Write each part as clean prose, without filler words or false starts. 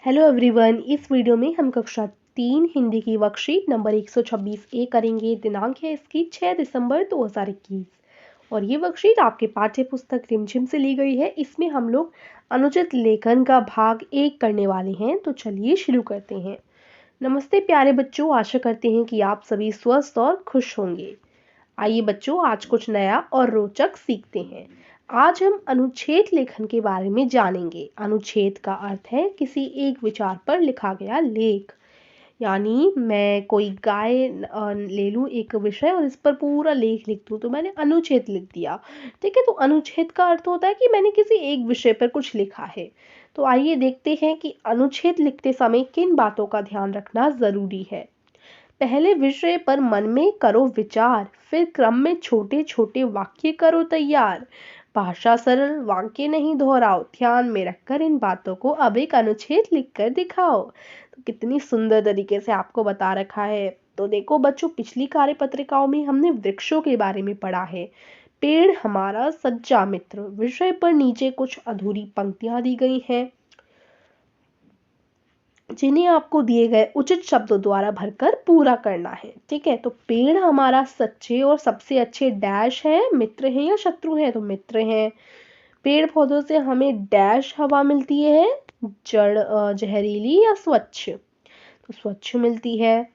Hello everyone, इस video में हम कक्षा 3 हिंदी की वर्कशीट नंबर 126 ए करेंगे। दिनांक है इसकी 6 दिसंबर 2021 और ये वर्कशीट आपके पाठ्य पुस्तक रिमझिम से ली गई है। इसमें हम लोग अनुचित लेखन का भाग 1 करने वाले हैं, तो चलिए शुरू करते हैं। नमस्ते प्यारे बच्चों, आशा करते हैं कि आप सभी स्वस्थ और खुश होंगे। आइए बच्चों, आज कुछ नया और रोचक सीखते हैं। आज हम अनुच्छेद लेखन के बारे में जानेंगे। अनुच्छेद का अर्थ है किसी एक विचार पर लिखा गया लेख। यानी मैं कोई गाय ले लूँ एक विषय और इस पर पूरा लेख लिख दूँ, तो मैंने अनुच्छेद लिख दिया। ठीक है, तो अनुच्छेद का अर्थ होता है कि मैंने किसी एक विषय पर कुछ लिखा है। तो आइए देखते हैं कि अनुच्छेद लिखते समय किन बातों का ध्यान रखना जरूरी है। पहले विषय पर मन में करो विचार, फिर क्रम में छोटे छोटे वाक्य करो तैयार। भाषा सरल, वाक्य नहीं दोहराओ। ध्यान में रखकर इन बातों को अब एक अनुच्छेद लिखकर दिखाओ। तो कितनी सुंदर तरीके से आपको बता रखा है। तो देखो बच्चों, पिछली कार्यपत्रिकाओं में हमने वृक्षों के बारे में पढ़ा है। पेड़ हमारा सच्चा मित्र विषय पर नीचे कुछ अधूरी पंक्तियां दी गई हैं, जिन्हें आपको दिए गए उचित शब्दों द्वारा भरकर पूरा करना है। ठीक है, तो पेड़ हमारा सच्चे और सबसे अच्छे डैश है, मित्र हैं या शत्रु हैं? तो मित्र हैं। पेड़ पौधों से हमें डैश हवा मिलती है, जहरीली या स्वच्छ? तो स्वच्छ मिलती है।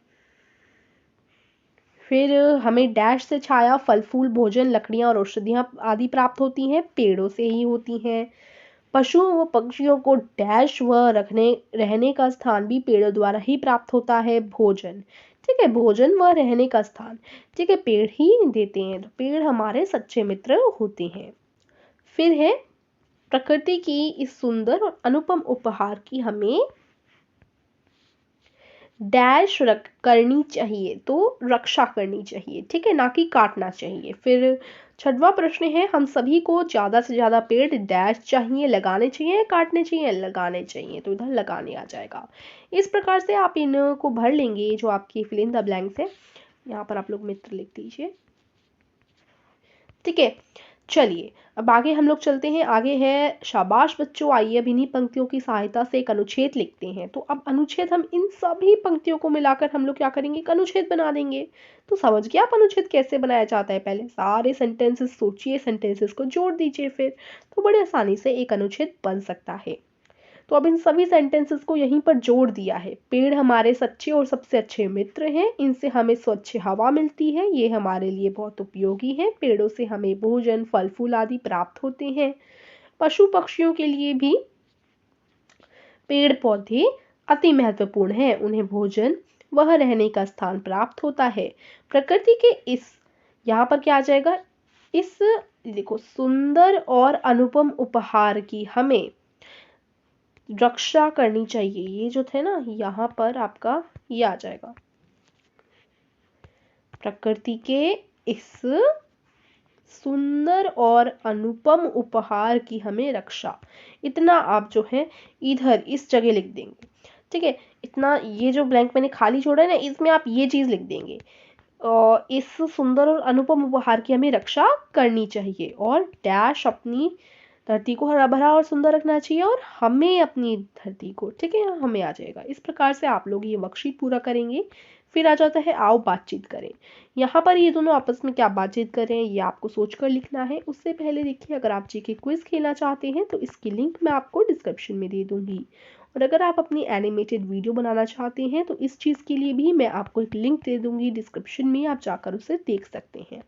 फिर हमें डैश से छाया, फल फूल, भोजन, लकड़ियां और औषधियां आदि प्राप्त होती हैं, पेड़ों से ही होती हैं। पशुओं व पक्षियों को डैश व रहने का स्थान भी पेड़ों द्वारा ही प्राप्त होता है, भोजन। ठीक है, भोजन व रहने का स्थान, ठीक है, पेड़ ही देते हैं। तो पेड़ हमारे सच्चे मित्र होते हैं। फिर है प्रकृति की इस सुंदर और अनुपम उपहार की हमें डैश करनी चाहिए, तो रक्षा करनी चाहिए। ठीक है, ना कि काटना चाहिए। फिर छठवां प्रश्न है, हम सभी को ज्यादा से ज्यादा पेड़ डैश चाहिए, लगाने चाहिए, काटने चाहिए? लगाने चाहिए। तो इधर लगाने आ जाएगा। इस प्रकार से आप इनको भर लेंगे, जो आपकी फिल इन द ब्लैंक्स है। यहाँ पर आप लोग मित्र लिख दीजिए। ठीक है, चलिए अब आगे हम लोग चलते हैं। आगे है शाबाश बच्चों, आइए अब इन्हीं पंक्तियों की सहायता से एक अनुच्छेद लिखते हैं। तो अब अनुच्छेद, हम इन सभी पंक्तियों को मिलाकर हम लोग क्या करेंगे, एक अनुच्छेद बना देंगे। तो समझ गया आप अनुच्छेद कैसे बनाया जाता है? पहले सारे सेंटेंसेस सोचिए, सेंटेंसेस को जोड़ दीजिए, फिर तो बड़े आसानी से एक अनुच्छेद बन सकता है। तो अब इन सभी सेंटेंसेस को यहीं पर जोड़ दिया है। पेड़ हमारे सच्चे और सबसे अच्छे मित्र हैं, इनसे हमें स्वच्छ हवा मिलती है, ये हमारे लिए बहुत उपयोगी है। पेड़ों से हमें भोजन, फल फूल आदि प्राप्त होते हैं। पशु पक्षियों के लिए भी पेड़ पौधे अति महत्वपूर्ण हैं, उन्हें भोजन वह रहने का स्थान प्राप्त होता है। प्रकृति के इस, यहाँ पर क्या आ जाएगा, इस देखो सुंदर और अनुपम उपहार की हमें रक्षा करनी चाहिए। ये जो थे ना, यहाँ पर आपका ये आ जाएगा, प्रकृति के इस सुंदर और अनुपम उपहार की हमें रक्षा। इतना आप जो है इधर इस जगह लिख देंगे। ठीक है, इतना ये जो ब्लैंक मैंने खाली छोड़ा है ना, इसमें आप ये चीज लिख देंगे। और इस सुंदर और अनुपम उपहार की हमें रक्षा करनी चाहिए, और डैश अपनी धरती को हरा भरा और सुंदर रखना चाहिए, और हमें अपनी धरती को, ठीक है, हमें आ जाएगा। इस प्रकार से आप लोग ये वर्कशीट पूरा करेंगे। फिर आ जाता है आओ बातचीत करें। यहाँ पर ये दोनों आपस में क्या बातचीत कर रहे हैं, ये आपको सोचकर लिखना है। उससे पहले देखिए, अगर आप जीके क्विज खेलना चाहते हैं तो इसकी लिंक मैं आपको डिस्क्रिप्शन में दे दूंगी। और अगर आप अपनी एनिमेटेड वीडियो बनाना चाहते हैं तो इस चीज़ के लिए भी मैं आपको एक लिंक दे दूंगी डिस्क्रिप्शन में, आप जाकर उसे देख सकते हैं।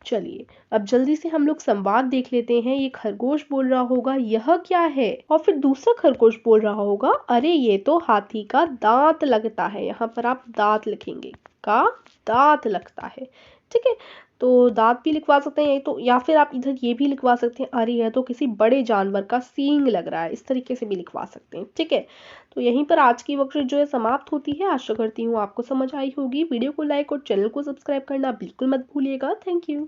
चलिए अब जल्दी से हम लोग संवाद देख लेते हैं। ये खरगोश बोल रहा होगा, यह क्या है? और फिर दूसरा खरगोश बोल रहा होगा, अरे ये तो हाथी का दांत लगता है। यहाँ पर आप दांत लिखेंगे, का दांत लगता है। ठीक है, तो दांत भी लिखवा सकते हैं, तो या फिर आप इधर ये भी लिखवा सकते हैं, अरे यह तो किसी बड़े जानवर का सींग लग रहा है। इस तरीके से भी लिखवा सकते हैं। ठीक है, तो यहीं पर आज की वर्कशीट जो है समाप्त होती है। आशा करती हूँ आपको समझ आई होगी। वीडियो को लाइक और चैनल को सब्सक्राइब करना बिल्कुल मत भूलिएगा। Thank you.